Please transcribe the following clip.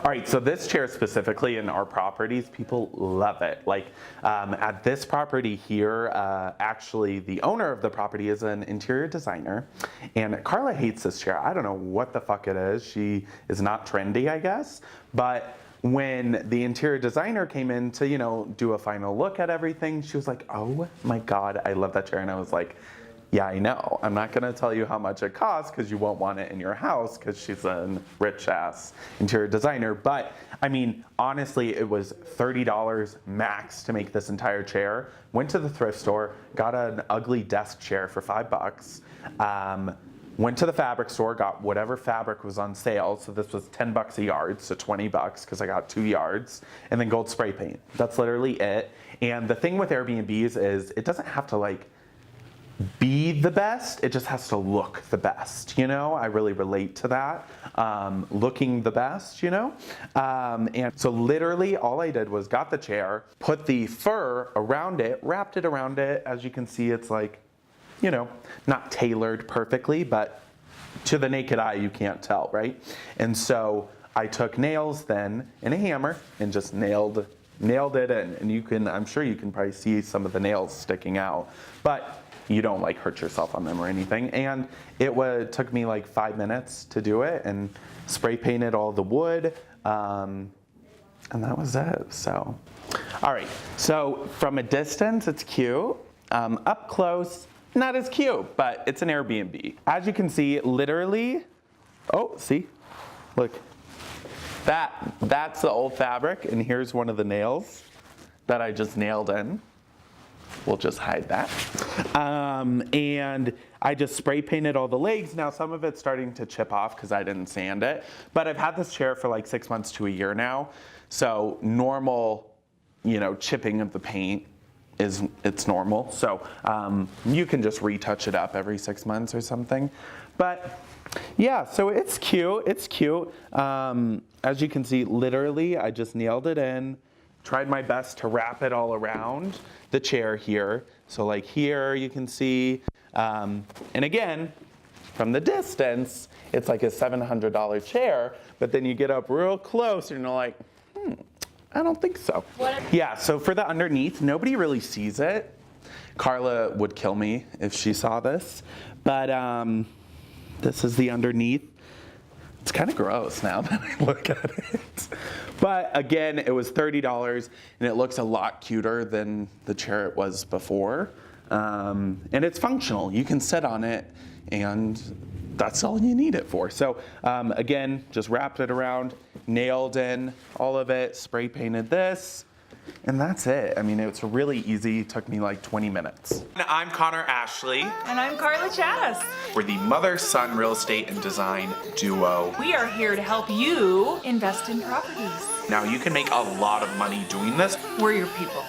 All right, so this chair specifically in our properties, people love it. Like at this property here, actually the owner of the property is an interior designer, and Carla hates this chair. I don't know what the fuck it is. She is not trendy, I guess, but when the interior designer came in to, you know, do a final look at everything, she was like, oh my God, I love that chair. And I was like, yeah, I know. I'm not gonna tell you how much it costs because you won't want it in your house because she's a rich ass interior designer. But I mean, honestly, it was $30 max to make this entire chair. Went to the thrift store, got an ugly desk chair for $5. Went to the fabric store, got whatever fabric was on sale. So this was $10 a yard, so $20 because I got 2 yards, and then gold spray paint. That's literally it. And the thing with Airbnbs is it doesn't have to like be the best, it just has to look the best, you know? I really relate to that, looking the best, you know? And so literally all I did was got the chair, put the fur around it, wrapped it around it. As you can see, it's like, you know, not tailored perfectly, but to the naked eye, you can't tell, right? And so I took nails then and a hammer and just nailed it in. And you can, I'm sure you can probably see some of the nails sticking out, but you don't like hurt yourself on them or anything. And it took me like 5 minutes to do it and spray painted all the wood. And that was it, so. All right, so from a distance, it's cute. Up close, not as cute, but it's an Airbnb. As you can see, literally, oh, see, look. That's the old fabric, and here's one of the nails that I just nailed in. We'll just hide that. And I just spray painted all the legs. Now some of it's starting to chip off because I didn't sand it, but I've had this chair for like 6 months to a year now. So normal, you know, chipping of the paint it's normal. So you can just retouch it up every 6 months or something. But yeah, so it's cute, it's cute. As you can see, literally I just nailed it in. Tried my best to wrap it all around the chair here. So like here you can see, and again, from the distance, it's like a $700 chair, but then you get up real close and you're like, I don't think so. Yeah, so for the underneath, nobody really sees it. Carla would kill me if she saw this, but this is the underneath. It's kind of gross now that I look at it. But again, it was $30 and it looks a lot cuter than the chair it was before. And it's functional. You can sit on it and that's all you need it for. So again, just wrapped it around, nailed in all of it, spray painted this. And that's it. I mean, it's really easy. It took me like 20 minutes. I'm Connor Ashley. And I'm Carla Chas. We're the mother-son real estate and design duo. We are here to help you invest in properties. Now, you can make a lot of money doing this. We're your people.